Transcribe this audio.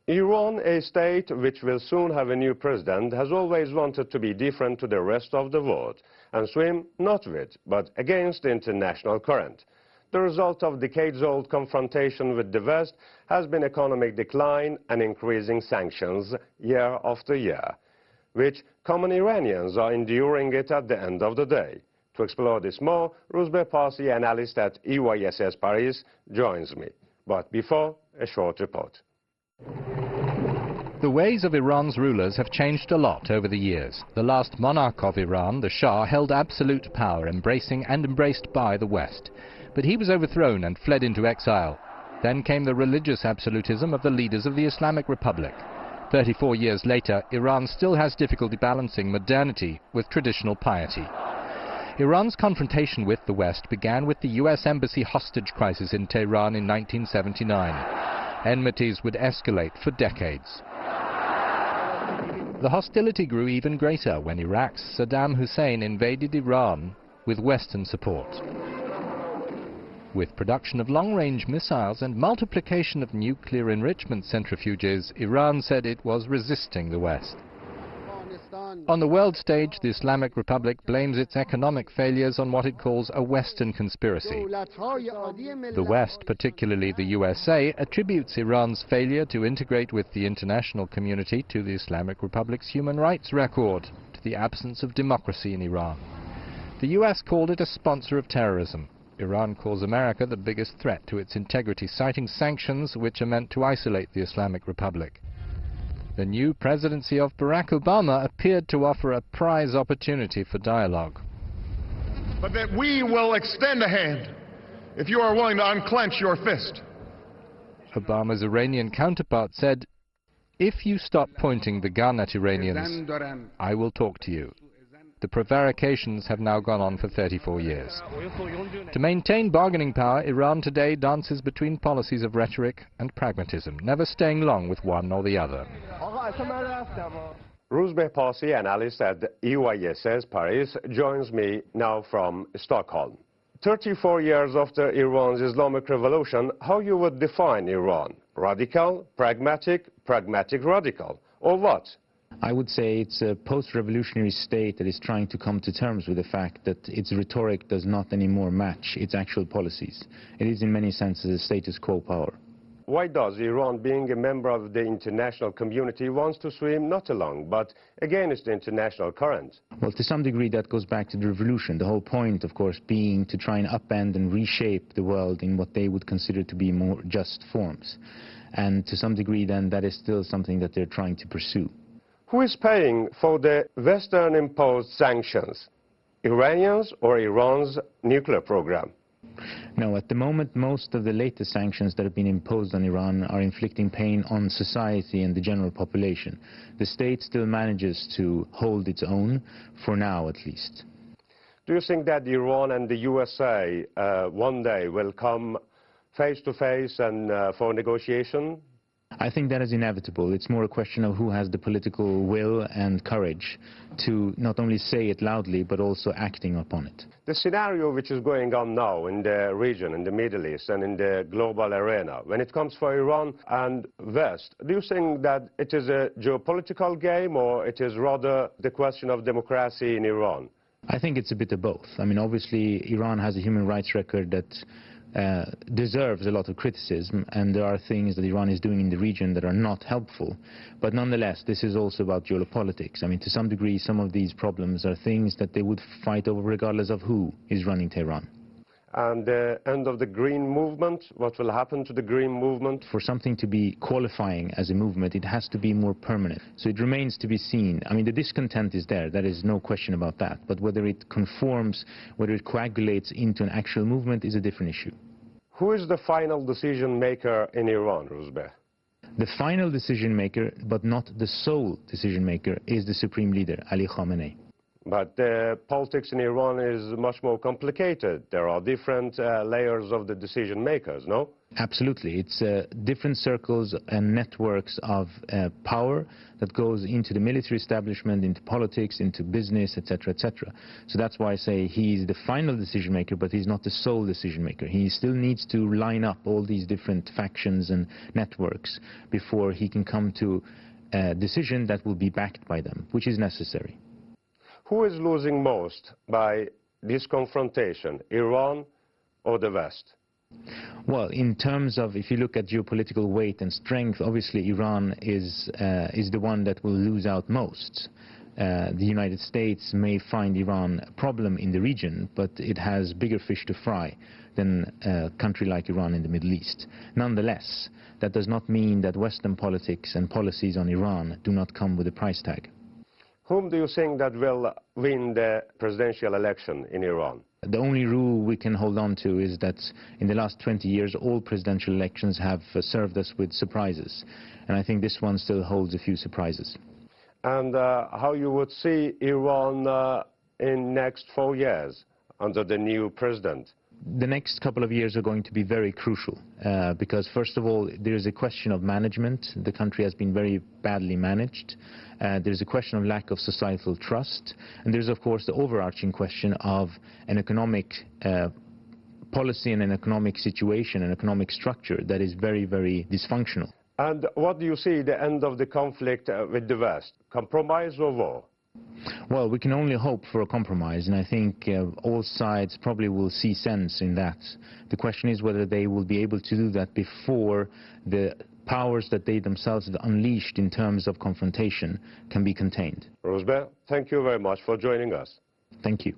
Iran, a state which will soon have a new president, has always wanted to be different to the rest of the world and swim not with, but against the international current. The result of decades-old confrontation with the West has been economic decline and increasing sanctions year after year, which common Iranians are enduring it at the end of the day. To explore this more, Rouzbeh Parsi, analyst at EYSS Paris, joins me. But before, a short report. The ways of Iran's rulers have changed a lot over the years. The last monarch of Iran, the Shah, held absolute power, embracing and embraced by the West. But he was overthrown and fled into exile. Then came the religious absolutism of the leaders of the Islamic Republic. 34 years later, Iran still has difficulty balancing modernity with traditional piety. Iran's confrontation with the West began with the US Embassy hostage crisis in Tehran in 1979. Enmities would escalate for decades. The hostility grew even greater when Iraq's Saddam Hussein invaded Iran with Western support. With production of long-range missiles and multiplication of nuclear enrichment centrifuges, Iran said it was resisting the West. On the world stage, the Islamic Republic blames its economic failures on what it calls a Western conspiracy. The West, particularly the USA, attributes Iran's failure to integrate with the international community to the Islamic Republic's human rights record, to the absence of democracy in Iran. The US called it a sponsor of terrorism. Iran calls America the biggest threat to its integrity, citing sanctions which are meant to isolate the Islamic Republic. The new presidency of Barack Obama appeared to offer a prize opportunity for dialogue. But that we will extend a hand if you are willing to unclench your fist. Obama's Iranian counterpart said, "If you stop pointing the gun at Iranians, I will talk to you." The prevarications have now gone on for 34 years. To maintain bargaining power, Iran today dances between policies of rhetoric and pragmatism, never staying long with one or the other. Rouzbeh Parsi, analyst at EYSS Paris, joins me now from Stockholm. 34 years after Iran's Islamic Revolution, how you would define Iran? Radical, pragmatic, pragmatic radical, or what? I would say it's a post-revolutionary state that is trying to come to terms with the fact that its rhetoric does not anymore match its actual policies. It is in many senses a status quo power. Why does Iran, being a member of the international community, wants to swim not along, but against the international current? Well, to some degree that goes back to the revolution. The whole point, of course, being to try and upend and reshape the world in what they would consider to be more just forms. And to some degree then that is still something that they're trying to pursue. Who is paying for the Western-imposed sanctions? Iranians or Iran's nuclear program? No, at the moment, most of the latest sanctions that have been imposed on Iran are inflicting pain on society and the general population. The state still manages to hold its own, for now at least. Do you think that Iran and the USA one day will come face to face and for negotiation? I think that is inevitable. It's more a question of who has the political will and courage to not only say it loudly, but also acting upon it. The scenario which is going on now in the region, in the Middle East and in the global arena, when it comes for Iran and West, do you think that it is a geopolitical game or it is rather the question of democracy in Iran? I think it's a bit of both. I mean, obviously, Iran has a human rights record that deserves a lot of criticism, and there are things that Iran is doing in the region that are not helpful. But nonetheless, this is also about geopolitics. I mean, to some degree, some of these problems are things that they would fight over regardless of who is running Tehran. And the end of the Green Movement, what will happen to the Green Movement? For something to be qualifying as a movement, it has to be more permanent. So it remains to be seen. I mean, the discontent is there, there is no question about that. But whether it conforms, whether it coagulates into an actual movement is a different issue. Who is the final decision maker in Iran, Rouzbeh? The final decision maker, but not the sole decision maker, is the supreme leader, Ali Khamenei. But politics in Iran is much more complicated. There are different layers of the decision makers, no? Absolutely. It's different circles and networks of power that goes into the military establishment, into politics, into business, etc., etc. So that's why I say he's the final decision maker, but he's not the sole decision maker. He still needs to line up all these different factions and networks before he can come to a decision that will be backed by them, which is necessary. Who is losing most by this confrontation, Iran or the West? Well, in terms of, if you look at geopolitical weight and strength, obviously Iran is the one that will lose out most. The United States may find Iran a problem in the region, but it has bigger fish to fry than a country like Iran in the Middle East. Nonetheless, that does not mean that Western politics and policies on Iran do not come with a price tag. Whom do you think that will win the presidential election in Iran? The only rule we can hold on to is that in the last 20 years, all presidential elections have served us with surprises. And I think this one still holds a few surprises. And how you would see Iran in next 4 years under the new president? The next couple of years are going to be very crucial because, first of all, there is a question of management. The country has been very badly managed. There's a question of lack of societal trust. And there's, of course, the overarching question of an economic policy and an economic situation, an economic structure that is very, very dysfunctional. And what do you see the end of the conflict with the West? Compromise or war? Well, we can only hope for a compromise, and I think all sides probably will see sense in that. The question is whether they will be able to do that before the powers that they themselves have unleashed in terms of confrontation can be contained. Rozbeh, thank you very much for joining us. Thank you.